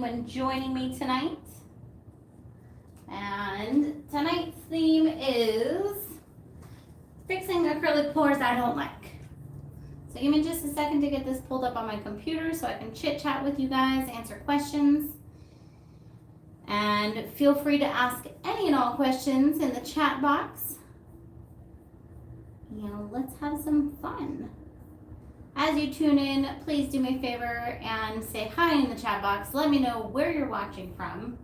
when joining me tonight. And tonight's theme is fixing acrylic pores I don't like. So give me just a second to get this pulled up on my computer so I can chit chat with you guys, answer questions. And feel free to ask any and all questions in the chat box. Let's have some fun. As you tune in, please do me a favor and say hi in the chat box. Let me know where you're watching from.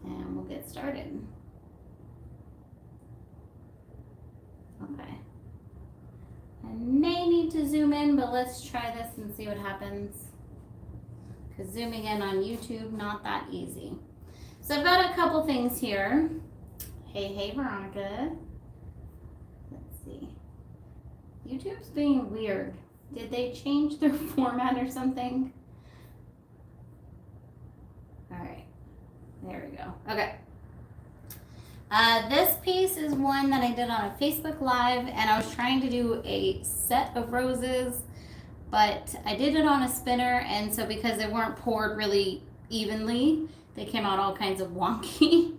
And we'll get started. Okay. I may need to zoom in, but let's try this and see what happens. Because zooming in on YouTube, not that easy. So I've got a couple things here. Hey, Veronica. Let's see. YouTube's being weird. Did they change their format or something? All right. There we go. Okay. This piece is one that I did on a Facebook Live, and I was trying to do a set of roses, but I did it on a spinner, and so because they weren't poured really evenly, they came out all kinds of wonky.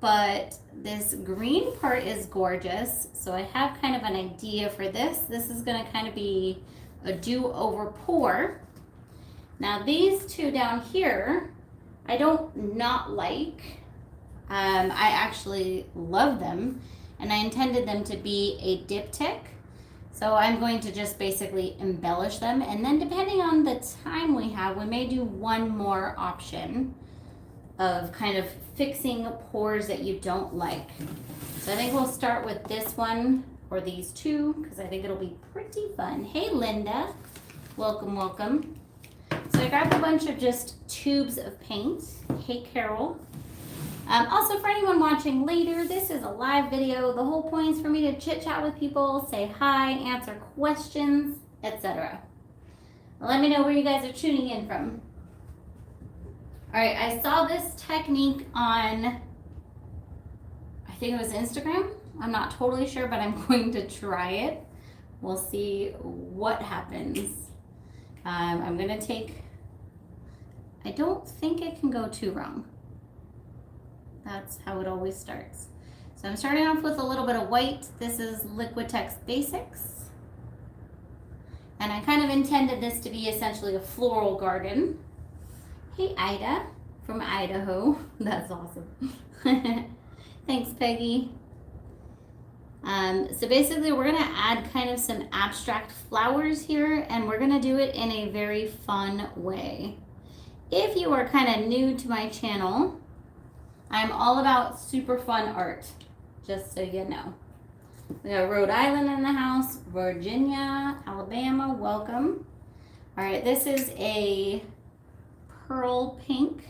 But this green part is gorgeous, so I have kind of an idea for this. This is going to kind of be a do-over pour. Now these two down here, I don't not like. I actually love them, and I intended them to be a diptych. So I'm going to just basically embellish them, and then depending on the time we have, we may do one more option of kind of fixing pores that you don't like. So I think we'll start with this one or these two because I think it'll be pretty fun. Hey Linda, welcome, welcome. So I grabbed a bunch of just tubes of paint. Hey Carol. Also for anyone watching later, this is a live video. The whole point is for me to chit chat with people, say hi, answer questions, etc. Let me know where you guys are tuning in from. All right, I saw this technique on, I think it was Instagram. I'm not totally sure, but I'm going to try it. We'll see what happens. I'm gonna take, I don't think it can go too wrong. That's how it always starts. So I'm starting off with a little bit of white. This is Liquitex Basics. And I kind of intended this to be essentially a floral garden. Hey Ida from Idaho. That's awesome. Thanks Peggy. So basically we're gonna add kind of some abstract flowers here, and we're gonna do it in a very fun way. If you are kind of new to my channel, I'm all about super fun art, just so you know. We got Rhode Island in the house, Virginia, Alabama, welcome. All right, this is a pearl pink.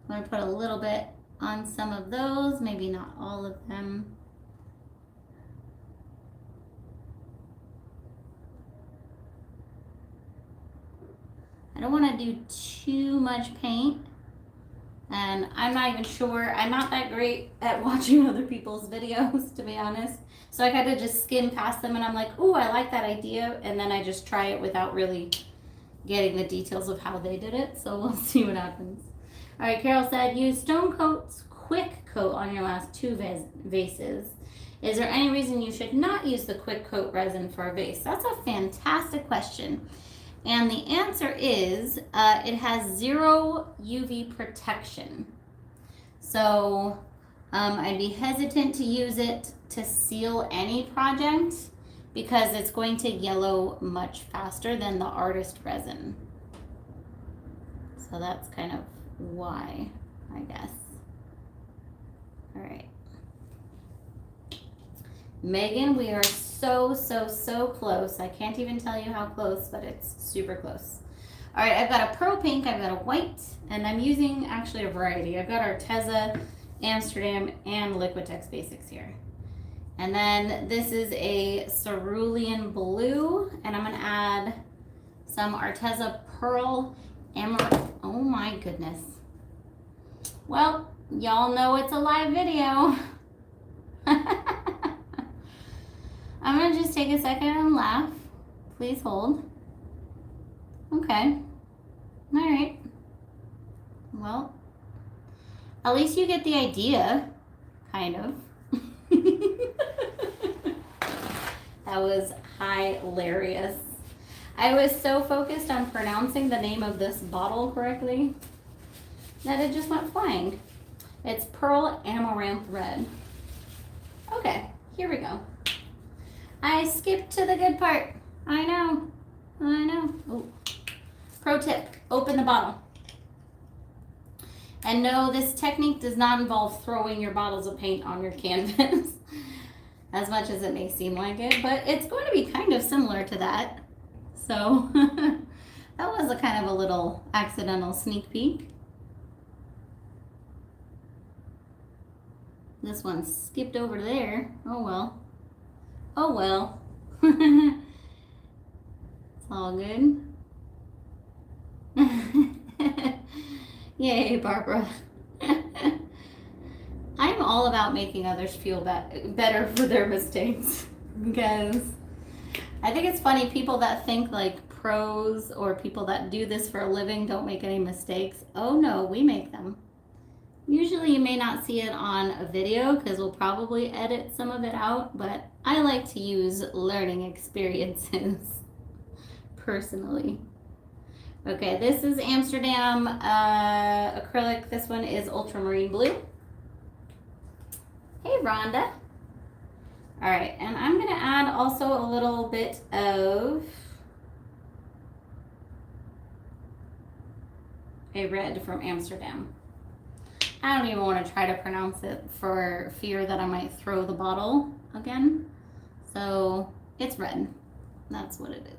I'm going to put a little bit on some of those, maybe not all of them. I don't want to do too much paint, and I'm not even sure. I'm not that great at watching other people's videos, to be honest. So I kind of just skim past them, and I'm like, ooh, I like that idea, and then I just try it without really getting the details of how they did it, so we'll see what happens. All right, Carol said, use Stone Coat's Quick Coat on your last two vases. Is there any reason you should not use the Quick Coat resin for a vase? That's a fantastic question. And the answer is, it has 0 UV protection. So I'd be hesitant to use it to seal any project, because it's going to yellow much faster than the artist resin. So that's kind of why, I guess. All right. Megan, we are so close. I can't even tell you how close, but it's super close. All right, I've got a pearl pink, I've got a white, and I'm using actually a variety. I've got Arteza, Amsterdam, and Liquitex Basics here. And then this is a cerulean blue, and I'm gonna add some Arteza Pearl Emerald. Oh my goodness. Well, y'all know it's a live video. I'm gonna just take a second and laugh. Please hold. Okay. All right. Well, at least you get the idea, kind of. That was hilarious. I was so focused on pronouncing the name of this bottle correctly that it just went flying. It's Pearl Amaranth Red. Okay, here we go. I skipped to the good part. I know. Ooh. Pro tip, open the bottle. And no, this technique does not involve throwing your bottles of paint on your canvas, as much as it may seem like it, but it's going to be kind of similar to that. So that was a kind of a little accidental sneak peek. This one skipped over there. Oh well. Oh well. It's all good. Yay, Barbara. I'm all about making others feel better for their mistakes, because I think it's funny, people that think like pros or people that do this for a living don't make any mistakes. Oh no, we make them. Usually you may not see it on a video because we'll probably edit some of it out, but I like to use learning experiences personally. Okay, this is Amsterdam acrylic. This one is ultramarine blue. Hey, Rhonda. All right, and I'm gonna add also a little bit of a red from Amsterdam. I don't even want to try to pronounce it for fear that I might throw the bottle again. So it's red. That's what it is.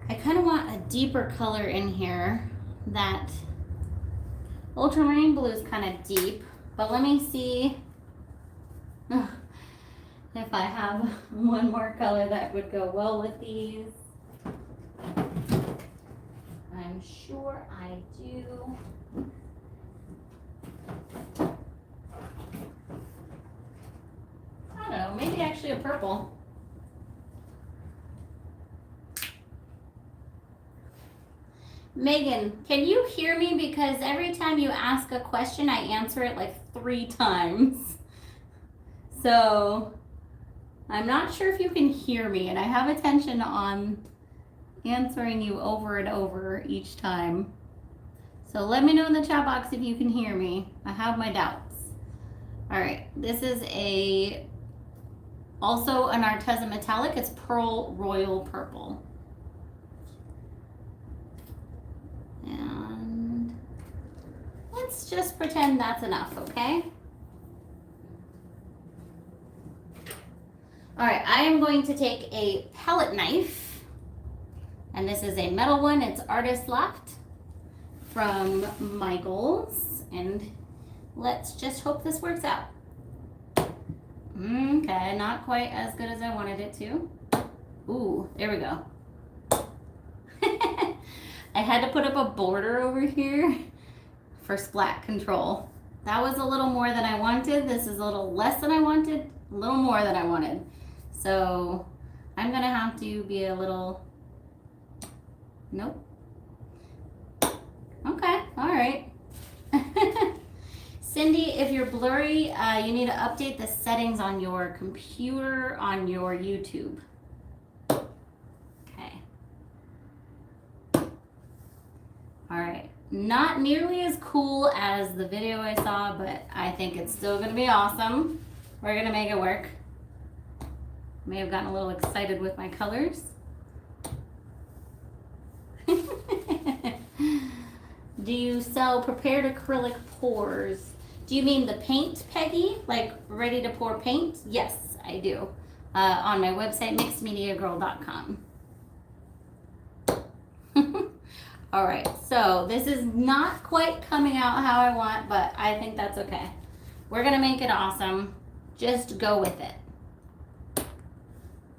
I kind of want a deeper color in here. That ultramarine blue is kind of deep, but let me see if I have one more color that would go well with these. I'm sure I do. I don't know, maybe actually a purple. Megan, can you hear me? Because every time you ask a question, I answer it like 3 times. So I'm not sure if you can hear me, and I have attention on answering you over and over each time. So let me know in the chat box if you can hear me. I have my doubts. All right, this is also an Arteza metallic. It's Pearl Royal Purple. And let's just pretend that's enough, okay? All right, I am going to take a palette knife, and this is a metal one. It's Artist Loft from Michaels, and let's just hope this works out. Okay, not quite as good as I wanted it to. Ooh, there we go. I had to put up a border over here for splat control. That was a little more than I wanted. This is a little less than I wanted, a little more than I wanted. So I'm gonna have to be a little, nope. Okay, all right. Cindy, if you're blurry, you need to update the settings on your computer, on your YouTube. All right, not nearly as cool as the video I saw, but I think it's still gonna be awesome. We're gonna make it work. May have gotten a little excited with my colors. Do you sell prepared acrylic pours? Do you mean the paint, Peggy? Like ready to pour paint? Yes, I do. On my website, mixedmediagirl.com. All right, so this is not quite coming out how I want, but I think that's okay. We're gonna make it awesome. Just go with it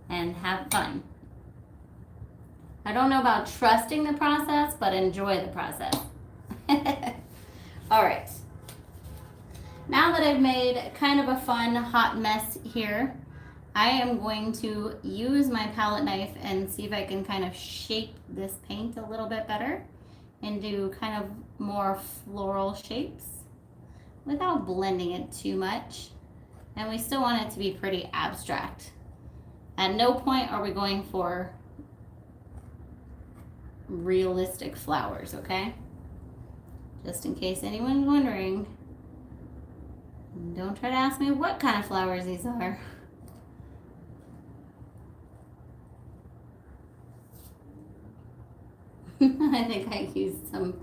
and have fun. I don't know about trusting the process, but enjoy the process. All right. Now that I've made kind of a fun hot mess here, I am going to use my palette knife and see if I can kind of shape this paint a little bit better and do kind of more floral shapes without blending it too much. And we still want it to be pretty abstract. At no point are we going for realistic flowers, okay? Just in case anyone's wondering. Don't try to ask me what kind of flowers these are. I think I used some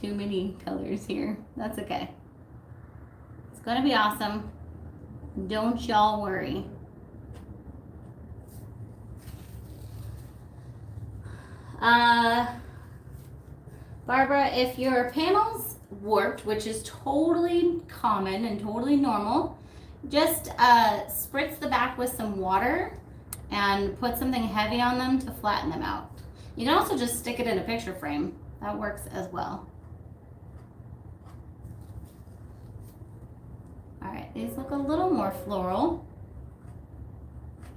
too many colors here. That's okay. It's gonna be awesome. Don't y'all worry. Barbara, if your panels warped, which is totally common and totally normal, just spritz the back with some water and put something heavy on them to flatten them out. You can also just stick it in a picture frame. That works as well. All right, these look a little more floral.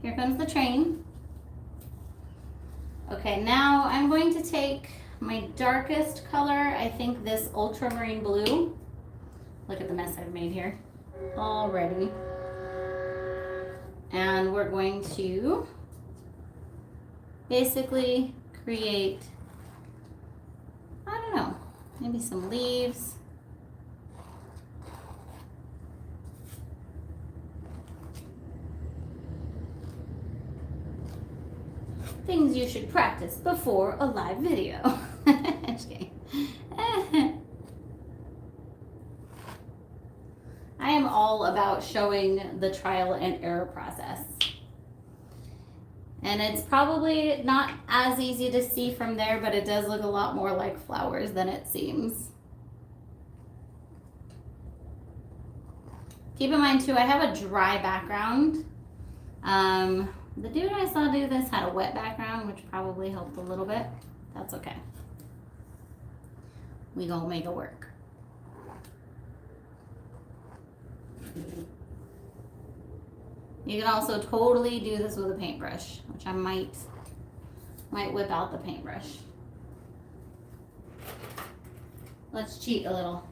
Here comes the train. Okay, now I'm going to take my darkest color, I think this ultramarine blue. Look at the mess I've made here already. And we're going to basically create, I don't know, maybe some leaves. Things you should practice before a live video. Just kidding. I am all about showing the trial and error process. And it's probably not as easy to see from there, but it does look a lot more like flowers than it seems. Keep in mind too, I have a dry background. The dude I saw do this had a wet background, which probably helped a little bit. That's okay. We gonna make it work. You can also totally do this with a paintbrush, which I might whip out the paintbrush. Let's cheat a little.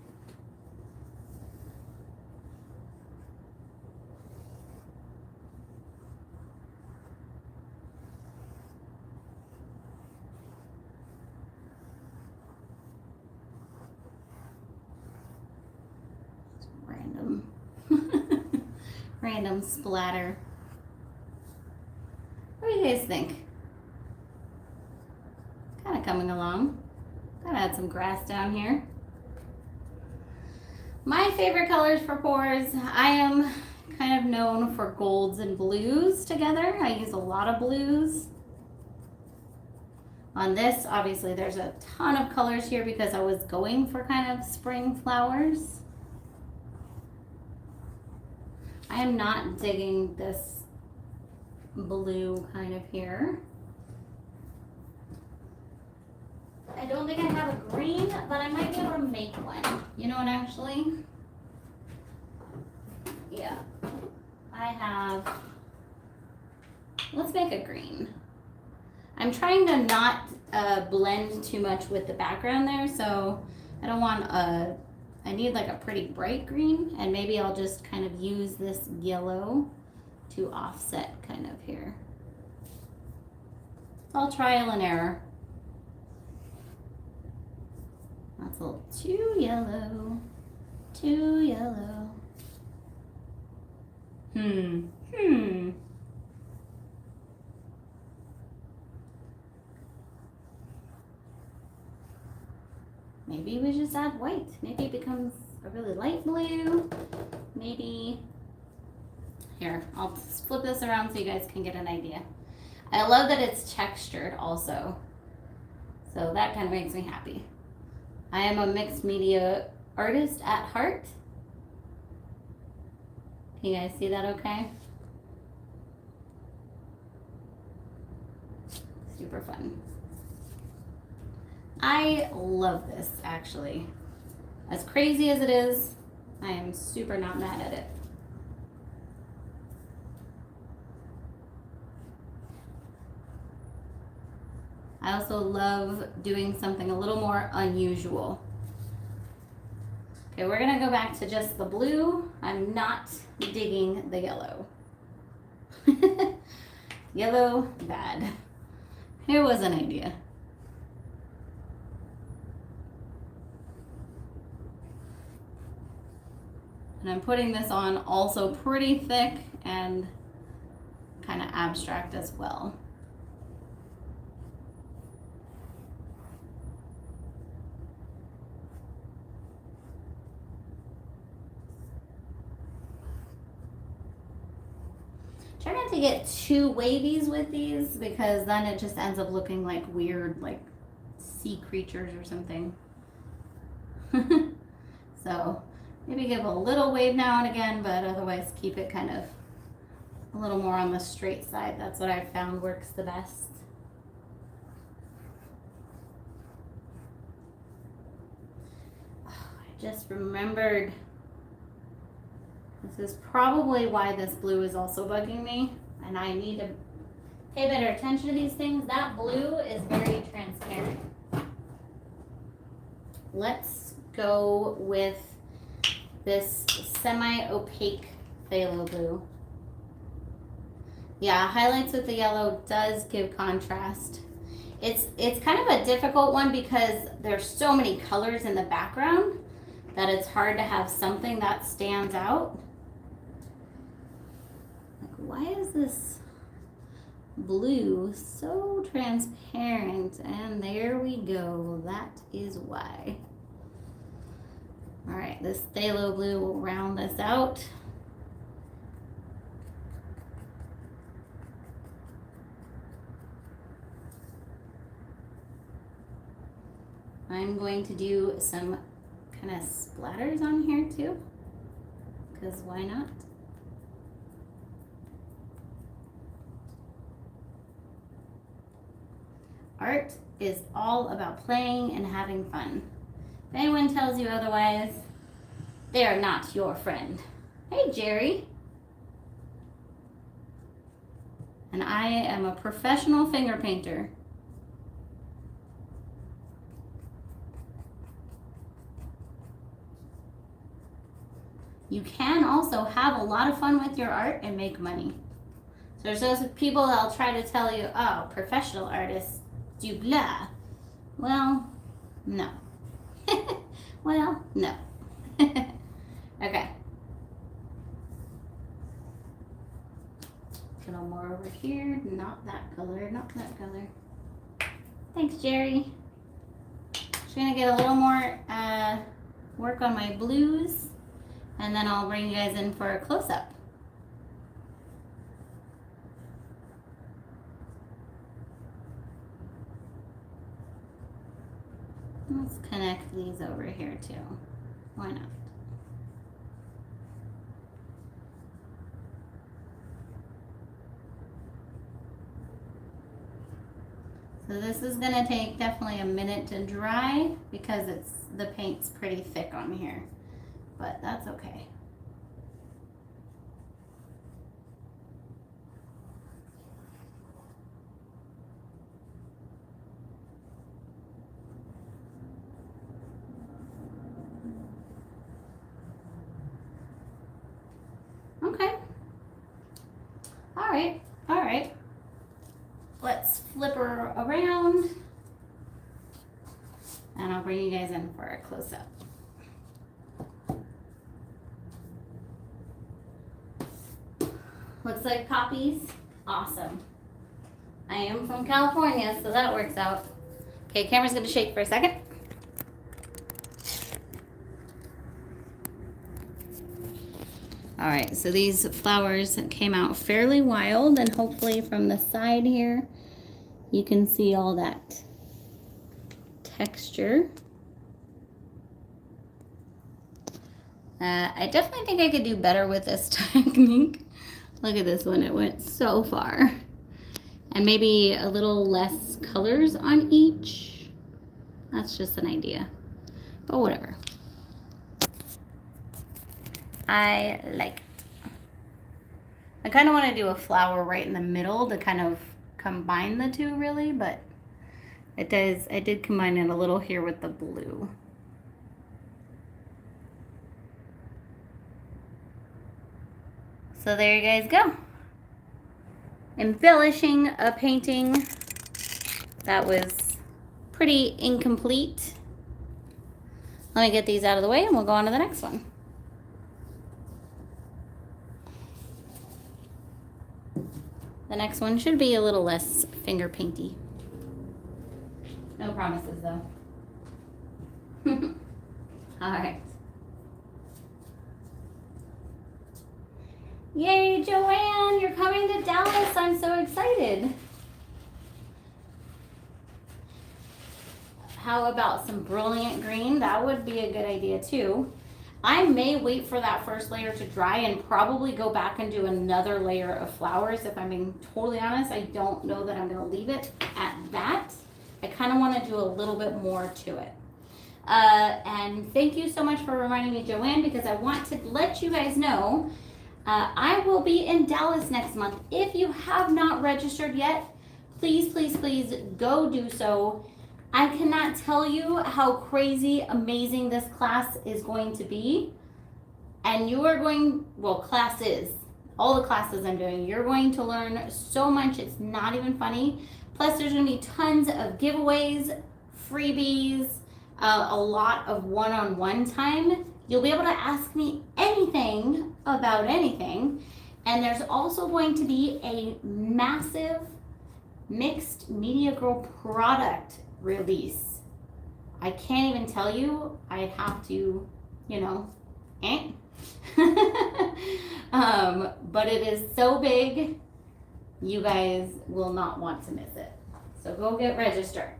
Random splatter. What do you guys think? Kind of coming along. Gotta add some grass down here. My favorite colors for pours, I am kind of known for golds and blues together. I use a lot of blues. On this, obviously there's a ton of colors here because I was going for kind of spring flowers. I am not digging this blue kind of here. I don't think I have a green, but I might be able to make one. You know what, actually? Yeah. I have, let's make a green. I'm trying to not blend too much with the background there, so I don't want I need like a pretty bright green, and maybe I'll just kind of use this yellow to offset kind of here. It's all trial and error. That's a little too yellow. Too yellow. Maybe we just add white. Maybe it becomes a really light blue. Maybe, here, I'll just flip this around so you guys can get an idea. I love that it's textured also. So that kind of makes me happy. I am a mixed media artist at heart. Can you guys see that okay? Super fun. I love this, actually. As crazy as it is, I am super not mad at it. I also love doing something a little more unusual. Okay, we're gonna go back to just the blue. I'm not digging the yellow. Yellow, bad. Here was an idea. And I'm putting this on also pretty thick and kind of abstract as well. Try not to get too wavies with these because then it just ends up looking like weird, like sea creatures or something. So maybe give a little wave now and again, but otherwise keep it kind of a little more on the straight side. That's what I've found works the best. Oh, I just remembered. This is probably why this blue is also bugging me, and I need to pay better attention to these things. That blue is very transparent. Let's go with this semi-opaque phthalo blue. Yeah, highlights with the yellow does give contrast. It's kind of a difficult one because there's so many colors in the background that it's hard to have something that stands out. Like, why is this blue so transparent? And there we go. That is why. All right, this phthalo blue will round this out. I'm going to do some kind of splatters on here too, because why not? Art is all about playing and having fun. If anyone tells you otherwise, they are not your friend. Hey, Jerry. And I am a professional finger painter. You can also have a lot of fun with your art and make money. So there's those people that'll try to tell you, oh, professional artists do blah. Well, no. Well, no. Okay. A little more over here. Not that color, not that color. Thanks, Jerry. Just gonna get a little more work on my blues, and then I'll bring you guys in for a close-up. Let's connect these over here too. Why not? So this is gonna take definitely a minute to dry because the paint's pretty thick on here, but that's okay. Okay. All right. Let's flip her around and I'll bring you guys in for a close-up. Looks like poppies. Awesome. I am from California, so that works out. Okay, camera's gonna shake for a second. All right, so these flowers came out fairly wild, and hopefully from the side here, you can see all that texture. I definitely think I could do better with this technique. Look at this one, it went so far. And maybe a little less colors on each. That's just an idea, but whatever. I like it. I kind of want to do a flower right in the middle to kind of combine the two really, but it does, I did combine it a little here with the blue. So there you guys go. Embellishing a painting that was pretty incomplete. Let me get these out of the way and we'll go on to the next one. The next one should be a little less finger painty. No promises though. All right. Yay, Joanne, you're coming to Dallas. I'm so excited. How about some brilliant green? That would be a good idea too. I may wait for that first layer to dry and probably go back and do another layer of flowers. If I'm being totally honest, I don't know that I'm going to leave it at that. I kind of want to do a little bit more to it. And thank you so much for reminding me, Joanne, because I want to let you guys know I will be in Dallas next month. If you have not registered yet, please, please, please go do so. I cannot tell you how crazy amazing this class is going to be. And you are going, well, classes, all the classes I'm doing, you're going to learn so much. It's not even funny. Plus, there's going to be tons of giveaways, freebies, a lot of one-on-one time. You'll be able to ask me anything about anything. And there's also going to be a massive Mixed Media Girl product release. I can't even tell you. I'd have to, you know, but it is so big, you guys will not want to miss it. So go get registered,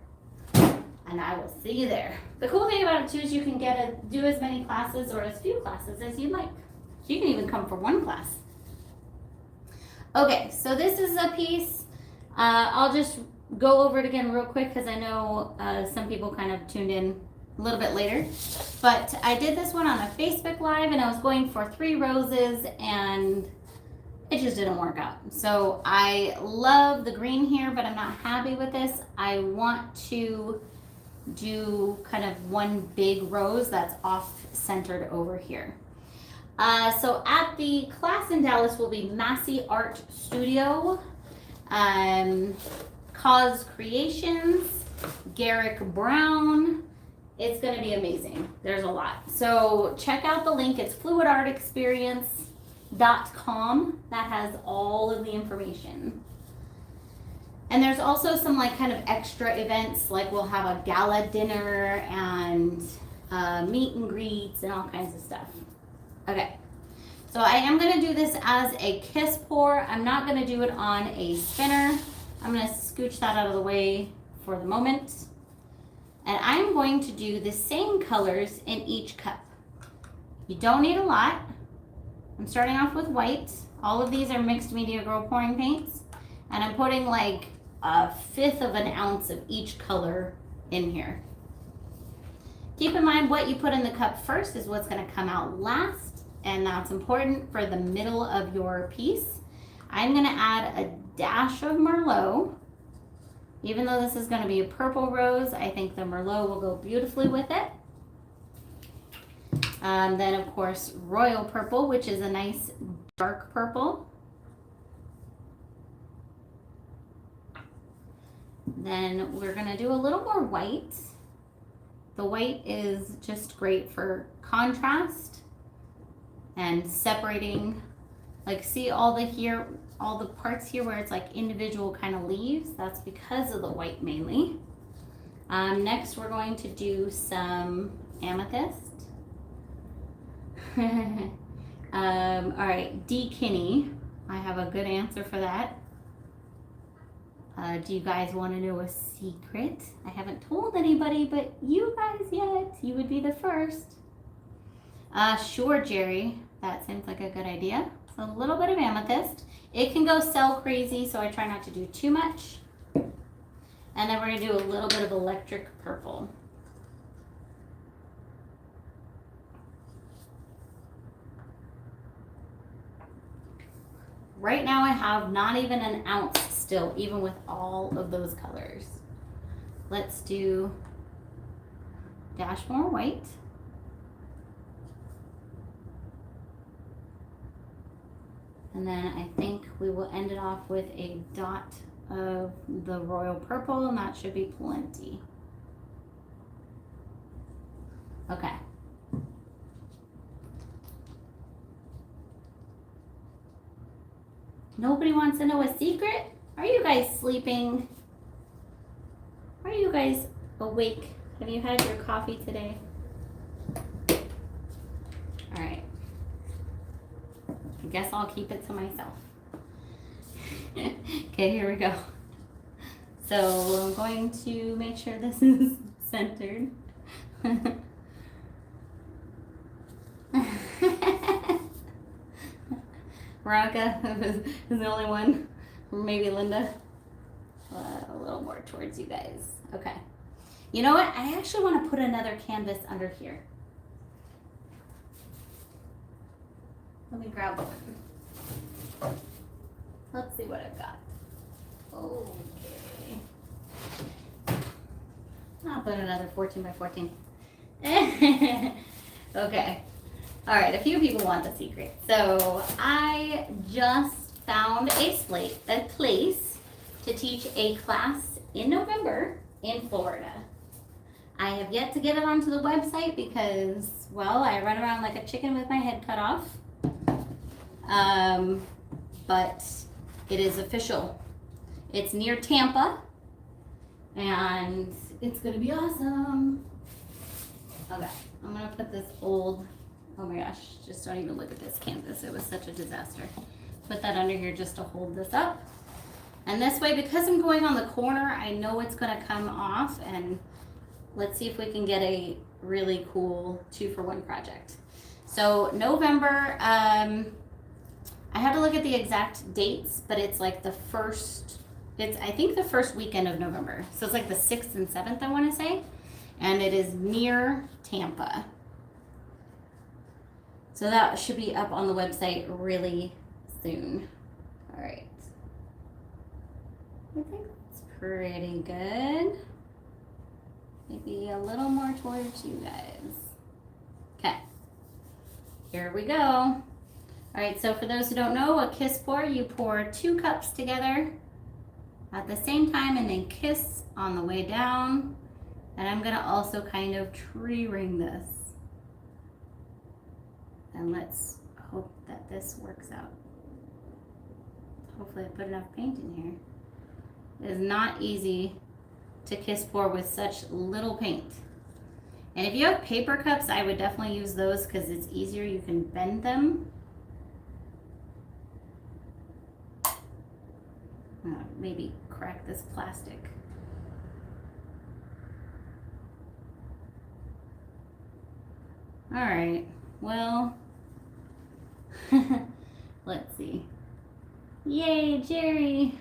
and I will see you there. The cool thing about it too is you can do as many classes or as few classes as you like. You can even come for one class. Okay, so this is a piece. I'll just go over it again real quick because I know some people kind of tuned in a little bit later. But I did this one on a Facebook Live and I was going for 3 roses and it just didn't work out. So I love the green here, but I'm not happy with this. I want to do kind of one big rose that's off-centered over here. So at the class in Dallas will be Massey Art Studio, Cause Creations, Garrick Brown. It's going to be amazing. There's a lot. So check out the link. It's fluidartexperience.com. That has all of the information. And there's also some like kind of extra events, like we'll have a gala dinner and meet and greets and all kinds of stuff. Okay. So I am going to do this as a kiss pour. I'm not going to do it on a spinner. I'm going to scooch that out of the way for the moment. And I'm going to do the same colors in each cup. You don't need a lot. I'm starting off with white. All of these are Mixed Media Girl pouring paints. And I'm putting like 1/5 of an ounce of each color in here. Keep in mind what you put in the cup first is what's going to come out last. And that's important for the middle of your piece. I'm going to add a dash of Merlot. Even though this is going to be a purple rose, I think the Merlot will go beautifully with it. Then, of course, Royal Purple, which is a nice dark purple. Then we're going to do a little more white. The white is just great for contrast and separating. Like, see all the parts here where it's like individual kind of leaves? That's because of the white mainly. Next, we're going to do some amethyst. All right, D. Kinney. I have a good answer for that. Do you guys want to know a secret? I haven't told anybody but you guys yet. You would be the first. Sure, Jerry. That seems like a good idea. So a little bit of amethyst. It can go cell crazy, so I try not to do too much. And then we're going to do a little bit of electric purple. Right now I have not even an ounce still, even with all of those colors. let's do dash more white. And then I think we will end it off with a dot of the royal purple, and that should be plenty. Okay. Nobody wants to know a secret? Are you guys sleeping? Are you guys awake? Have you had your coffee today? All right. I guess I'll keep it to myself. Okay, here we go. So I'm going to make sure this is centered. Veronica is the only one, maybe Linda. A little more towards you guys. Okay. You know what? I actually want to put another canvas under here. Let me grab one. Let's see what I've got. Okay. I'll put another 14 by 14. Okay. All right, a few people want the secret. So I just found a place to teach a class in November in Florida. I have yet to get it onto the website because, well, I run around like a chicken with my head cut off. But it is official. It's near Tampa, and it's gonna be awesome. Okay, I'm gonna put this old, oh my gosh, just don't even look at this canvas. It was such a disaster. Put that under here just to hold this up. And this way, because I'm going on the corner, I know it's gonna come off, and let's see if we can get a really cool 2-for-1 project. So November, I had to look at the exact dates, but it's like the first, I think the first weekend of November. So it's like the 6th and 7th, I want to say. And it is near Tampa. So that should be up on the website really soon. All right. I think that's pretty good. Maybe a little more towards you guys. Okay. Here we go. All right, so for those who don't know, a kiss pour, you pour 2 cups together at the same time and then kiss on the way down. And I'm gonna also kind of tree ring this. And let's hope that this works out. Hopefully I put enough paint in here. It is not easy to kiss pour with such little paint. And if you have paper cups, I would definitely use those because it's easier, you can bend them. Maybe crack this plastic. All right, well, let's see. Yay, Jerry.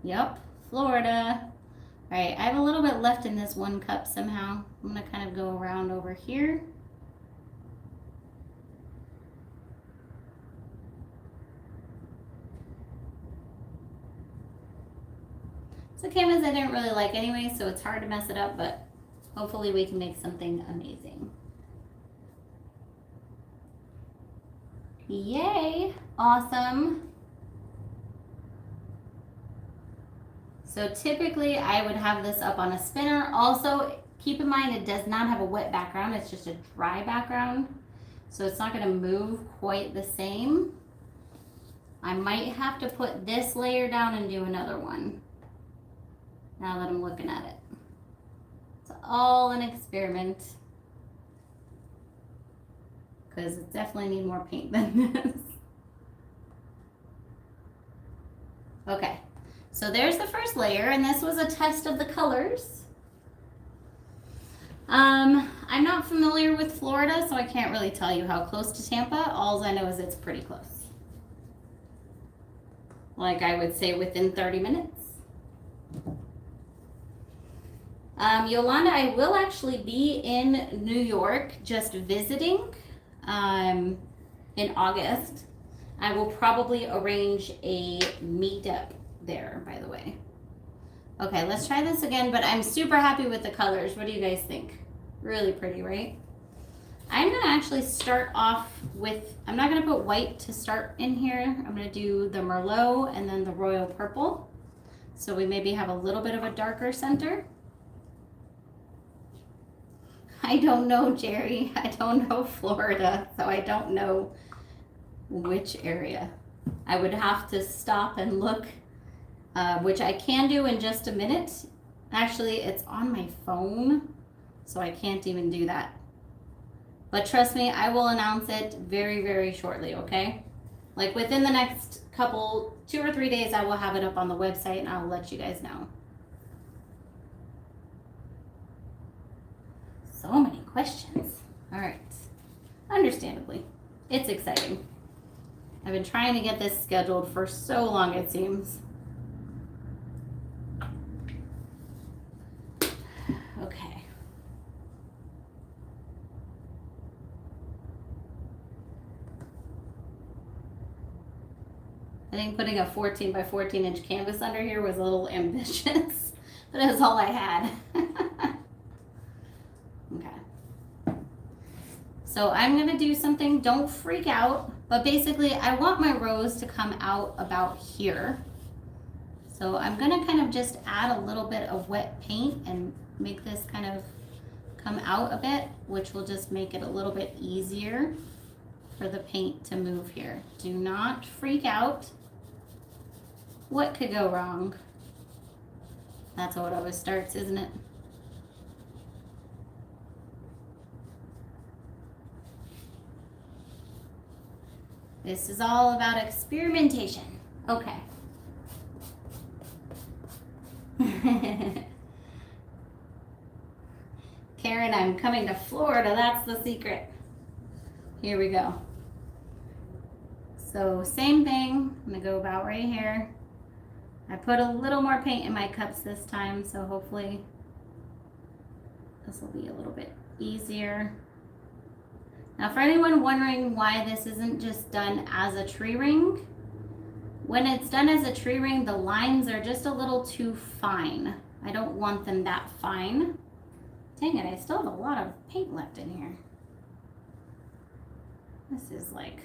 Yep, Florida. All right, I have a little bit left in this 1 cup somehow. I'm gonna kind of go around over here. It's a canvas I didn't really like anyway, so it's hard to mess it up, but hopefully we can make something amazing. Yay, awesome. So typically I would have this up on a spinner. Also, keep in mind it does not have a wet background, it's just a dry background. So it's not gonna move quite the same. I might have to put this layer down and do another one. Now that I'm looking at it. It's all an experiment. Because it definitely needs more paint than this. Okay, so there's the first layer, and this was a test of the colors. I'm not familiar with Florida, so I can't really tell you how close to Tampa. All I know is it's pretty close. Like I would say within 30 minutes. Yolanda, I will actually be in New York just visiting in August. I will probably arrange a meetup there, by the way. Okay, let's try this again, but I'm super happy with the colors. What do you guys think? Really pretty, right? I'm gonna actually start off with, I'm not gonna put white to start in here. I'm gonna do the Merlot and then the Royal Purple. So we maybe have a little bit of a darker center. I don't know, Jerry. I don't know Florida, so I don't know which area. I would have to stop and look, which I can do in just a minute. Actually, it's on my phone, so I can't even do that. But trust me, I will announce it very, very shortly, okay? Like within the next couple, 2 or 3 days, I will have it up on the website and I will let you guys know. So many questions. All right. Understandably, it's exciting. I've been trying to get this scheduled for so long, it seems. Okay. I think putting a 14 by 14 inch canvas under here was a little ambitious, but that's all I had. Okay. So I'm gonna do something, don't freak out, but basically I want my rose to come out about here. So I'm gonna kind of just add a little bit of wet paint and make this kind of come out a bit, which will just make it a little bit easier for the paint to move here. Do not freak out. What could go wrong? That's how it always starts, isn't it? This is all about experimentation. Okay. Karen, I'm coming to Florida. That's the secret. Here we go. So same thing. I'm gonna go about right here. I put a little more paint in my cups this time, so hopefully this will be a little bit easier. Now for anyone wondering why this isn't just done as a tree ring, when it's done as a tree ring, the lines are just a little too fine. I don't want them that fine. Dang it, I still have a lot of paint left in here. This is like,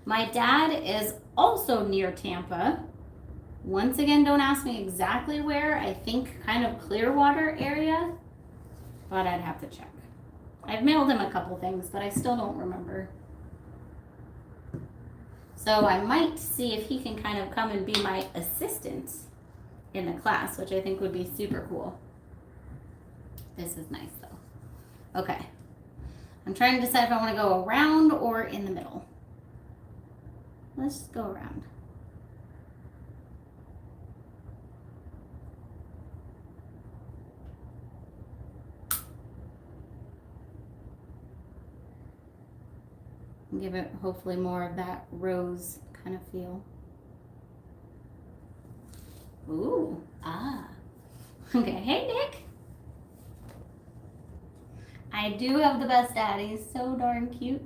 My dad is also near Tampa. Once again, don't ask me exactly where. I think kind of Clearwater area, but I'd have to check. I've mailed him a couple things, but I still don't remember. So I might see if he can kind of come and be my assistant in the class, which I think would be super cool. This is nice though. Okay. I'm trying to decide if I want to go around or in the middle. Let's just go around. Give it hopefully more of that rose kind of feel. Ooh, ah. Okay, hey Nick. I do have the best daddy. He's so darn cute.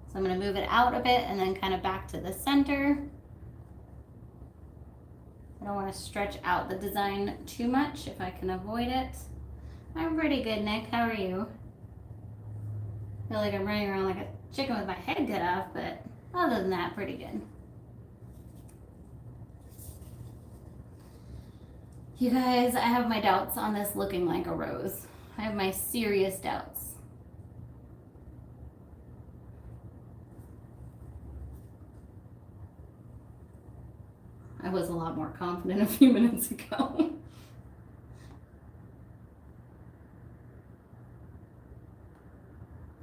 So I'm gonna move it out a bit and then kind of back to the center. I don't want to stretch out the design too much if I can avoid it. I'm pretty good, Nick. How are you? I feel like I'm running around like a chicken with my head cut off, but other than that, pretty good. You guys, I have my doubts on this looking like a rose. I have my serious doubts. I was a lot more confident a few minutes ago.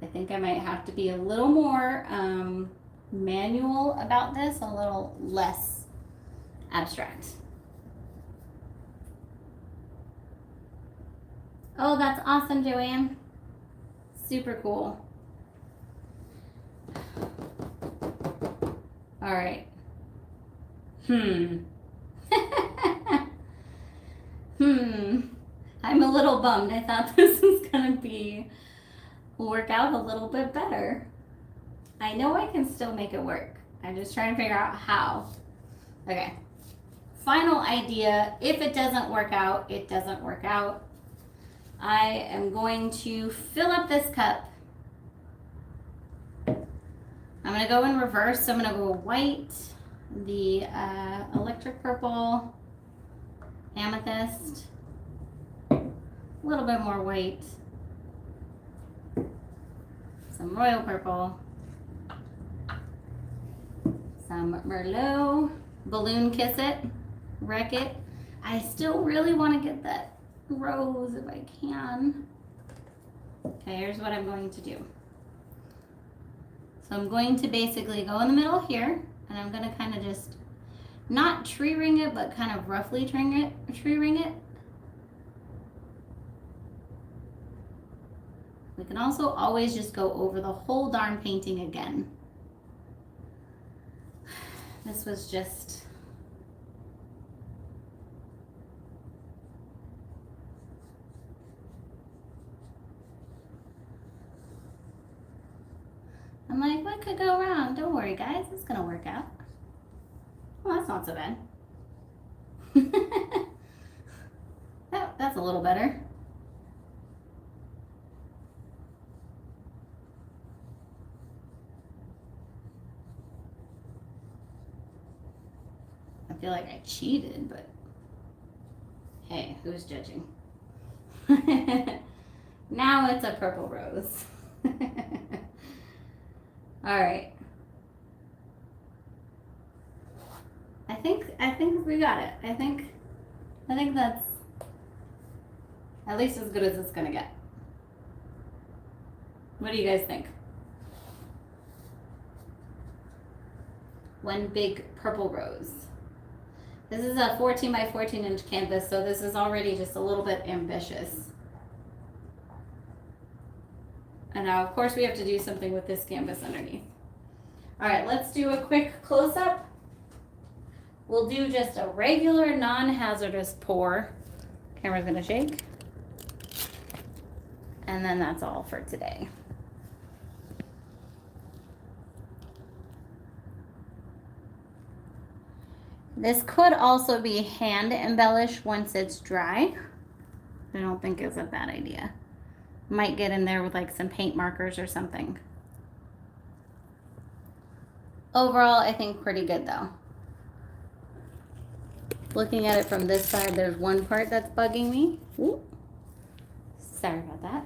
I think I might have to be a little more manual about this, a little less abstract. Oh, that's awesome, Joanne. Super cool. All right. I'm a little bummed. I thought this was gonna work out a little bit better. I know I can still make it work. I'm just trying to figure out how. Okay. Final idea. If it doesn't work out, it doesn't work out. I am going to fill up this cup. I'm going to go in reverse. So I'm going to go white, the electric purple, amethyst, a little bit more white, some royal purple, some Merlot, balloon kiss it, wreck it. I still really want to get that rose if I can. Okay, here's what I'm going to do. So I'm going to basically go in the middle here, and I'm going to kind of just not tree ring it, but kind of roughly tree ring it. We can also always just go over the whole darn painting again. This was just... I'm like, what could go wrong? Don't worry, guys. It's going to work out. Well, that's not so bad. That's a little better. I feel like I cheated, but hey, who's judging? Now it's a purple rose. All right. I think we got it. I think that's at least as good as it's gonna get. What do you guys think? One big purple rose. This is a 14 by 14 inch canvas, so this is already just a little bit ambitious. And now, of course, we have to do something with this canvas underneath. All right, let's do a quick close-up. We'll do just a regular non-hazardous pour. Camera's gonna shake. And then that's all for today. This could also be hand embellished once it's dry. I don't think it's a bad idea. Might get in there with like some paint markers or something. Overall, I think pretty good though. Looking at it from this side, there's one part that's bugging me. Ooh. Sorry about that.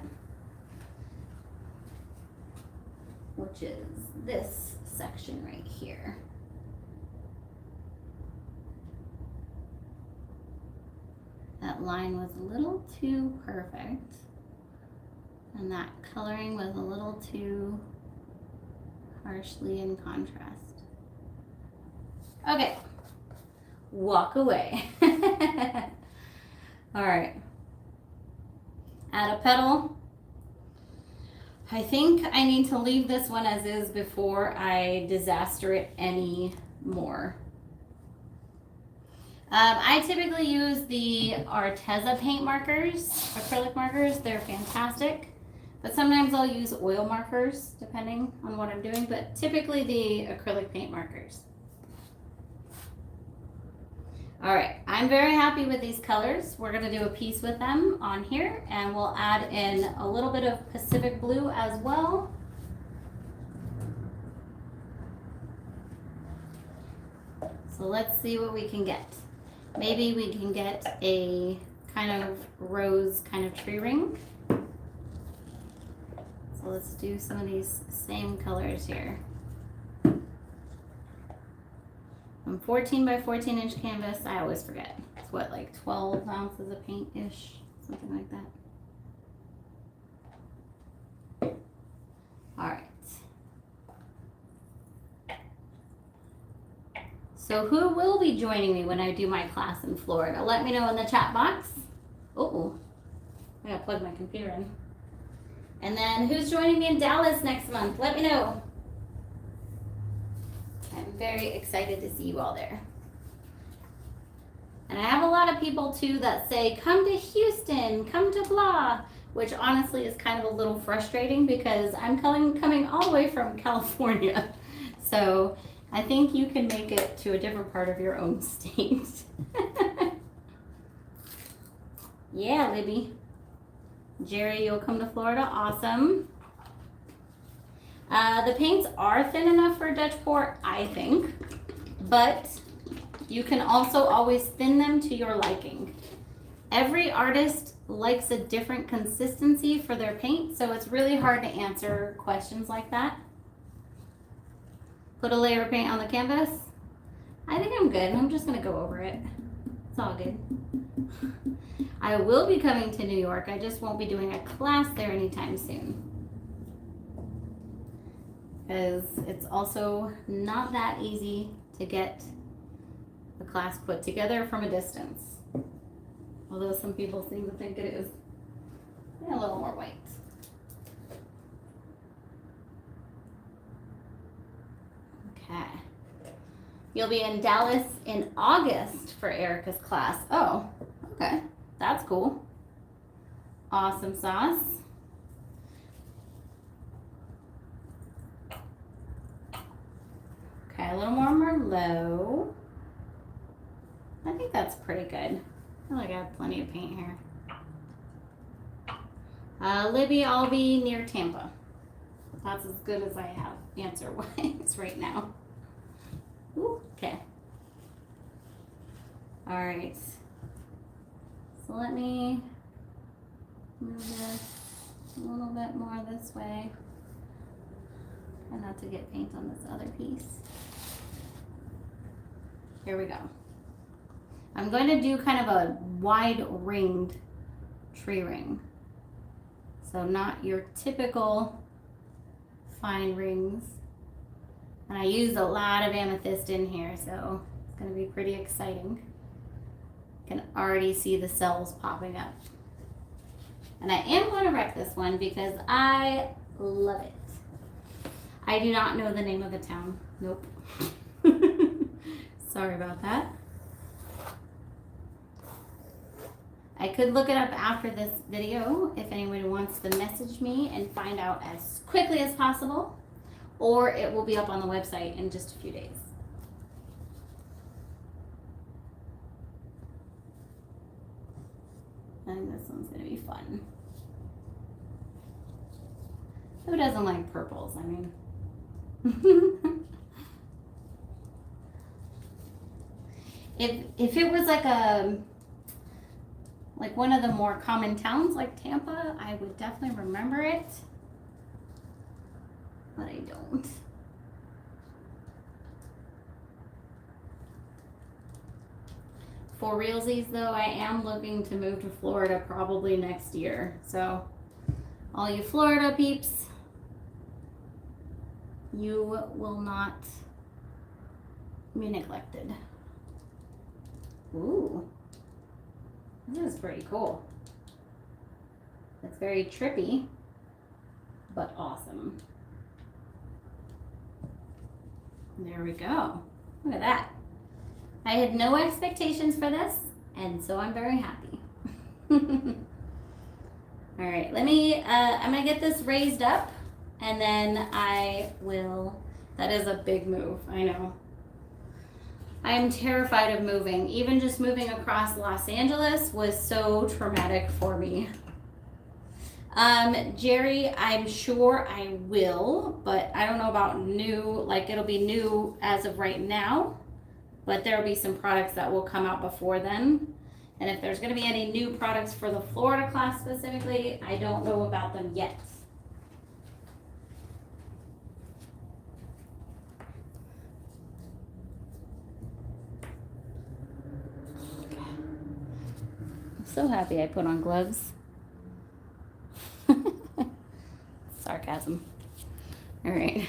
Which is this section right here. That line was a little too perfect. And that coloring was a little too harshly in contrast. Okay. Walk away. All right. Add a petal. I think I need to leave this one as is before I disaster it any more. I typically use the Arteza paint markers, acrylic markers. They're fantastic. But sometimes I'll use oil markers depending on what I'm doing, but typically the acrylic paint markers. All right, I'm very happy with these colors. We're gonna do a piece with them on here, and we'll add in a little bit of Pacific blue as well. So let's see what we can get. Maybe we can get a kind of rose kind of tree ring. So let's do some of these same colors here. 14 by 14 inch canvas. I always forget. It's what, like 12 ounces of paint-ish, something like that. All right. So who will be joining me when I do my class in Florida? Let me know in the chat box. Oh, I gotta plug my computer in. And then who's joining me in Dallas next month? Let me know. I'm very excited to see you all there. And I have a lot of people too that say, come to Houston, come to blah. which honestly is kind of a little frustrating because I'm coming all the way from California. So I think you can make it to a different part of your own state. Yeah, Libby. Jerry, you'll come to Florida. Awesome. The paints are thin enough for Dutch pour, I think, but you can also always thin them to your liking. Every artist likes a different consistency for their paint, so it's really hard to answer questions like that. Put a layer of paint on the canvas. I think I'm good. I'm just gonna go over it. It's all good. I will be coming to New York. I just won't be doing a class there anytime soon. Because it's also not that easy to get the class put together from a distance. Although some people seem to think it is. Yeah, a little more white. Okay. You'll be in Dallas in August for Erica's class. Oh, okay. That's cool. Awesome sauce. Okay, a little more Merlot. I think that's pretty good. I feel like I have plenty of paint here. Libby, I'll be near Tampa. That's as good as I have answer-wise right now. Ooh, okay. All right. So let me move this a little bit more this way. Try not to get paint on this other piece. Here we go. I'm going to do kind of a wide ringed tree ring. So not your typical fine rings. And I used a lot of amethyst in here, so it's going to be pretty exciting. You can already see the cells popping up. And I am going to wreck this one because I love it. I do not know the name of the town. Nope. Sorry about that. I could look it up after this video if anyone wants to message me and find out as quickly as possible, or it will be up on the website in just a few days. I think this one's going to be fun. Who doesn't like purples? I mean, if it was like one of the more common towns like Tampa, I would definitely remember it, but I don't. For realsies though, I am looking to move to Florida probably next year. So all you Florida peeps, you will not be neglected. Ooh. This is pretty cool. It's very trippy, but awesome. There we go. Look at that. I had no expectations for this, and so I'm very happy. All right, let me, I'm gonna get this raised up, and then I will, that is a big move, I know. I am terrified of moving. Even just moving across Los Angeles was so traumatic for me. Jerry, I'm sure I will, but I don't know about new, like it'll be new as of right now, but there'll be some products that will come out before then. And if there's gonna be any new products for the Florida class specifically, I don't know about them yet. So happy I put on gloves. Sarcasm. All right.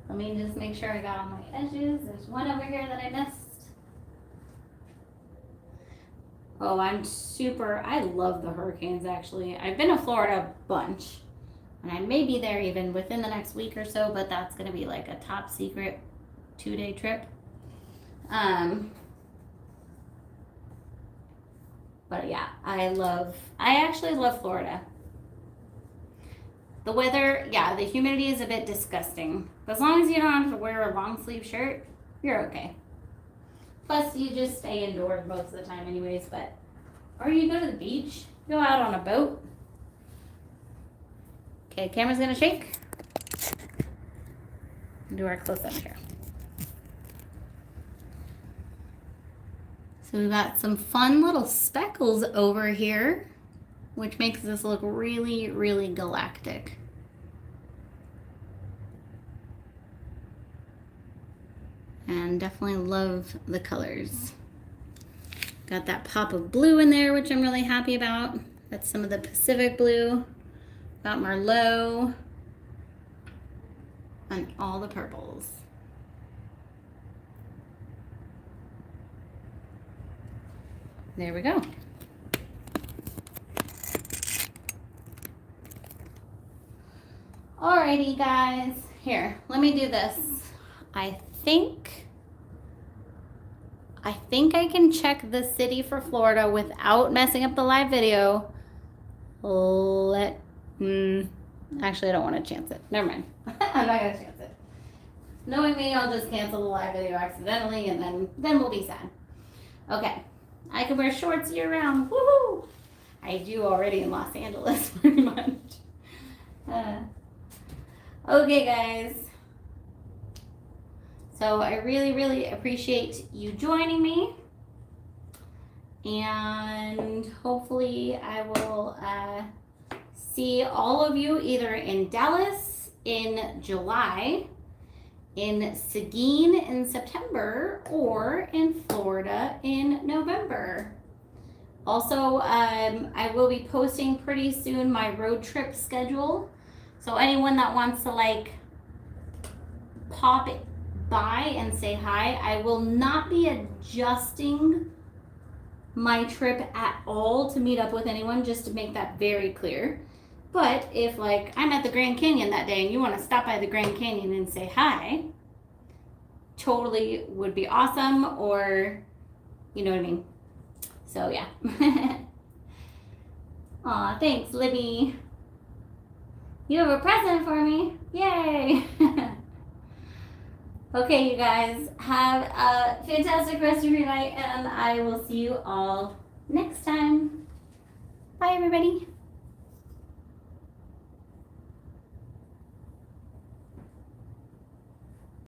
Let me just make sure I got all my edges. There's one over here that I missed. Oh, I love the hurricanes actually. I've been to Florida a bunch. And I may be there even within the next week or so, but that's gonna be like a top secret 2-day trip. But yeah, I actually love Florida. The weather, yeah, the humidity is a bit disgusting. But as long as you don't have to wear a long sleeve shirt, you're okay. Plus, you just stay indoors most of the time anyways, but, or you go to the beach, go out on a boat. Okay, camera's gonna shake. Do our close-up here. So we've got some fun little speckles over here, which makes this look really, really galactic. And definitely love the colors. Got that pop of blue in there, which I'm really happy about. That's some of the Pacific blue. Got Merlot. And all the purples. There we go. Alrighty guys, here, let me do this. I think I can check the city for Florida without messing up the live video. Actually, I don't want to chance it. Never mind. I'm not going to chance it. Knowing me, I'll just cancel the live video accidentally and then we'll be sad. Okay. I can wear shorts year round. Woohoo! I do already in Los Angeles, pretty much. Okay, guys. So I really, really appreciate you joining me. And hopefully I will see all of you either in Dallas in July, in Seguin in September, or in Florida in November. Also, I will be posting pretty soon my road trip schedule. So anyone that wants to like pop by and say hi, I will not be adjusting my trip at all to meet up with anyone, just to make that very clear. But if like I'm at the Grand Canyon that day and you want to stop by the Grand Canyon and say hi, totally would be awesome, or you know what I mean. So yeah. Aw, thanks, Libby. You have a present for me. Yay! Okay, you guys, have a fantastic rest of your night, and I will see you all next time. Bye, everybody.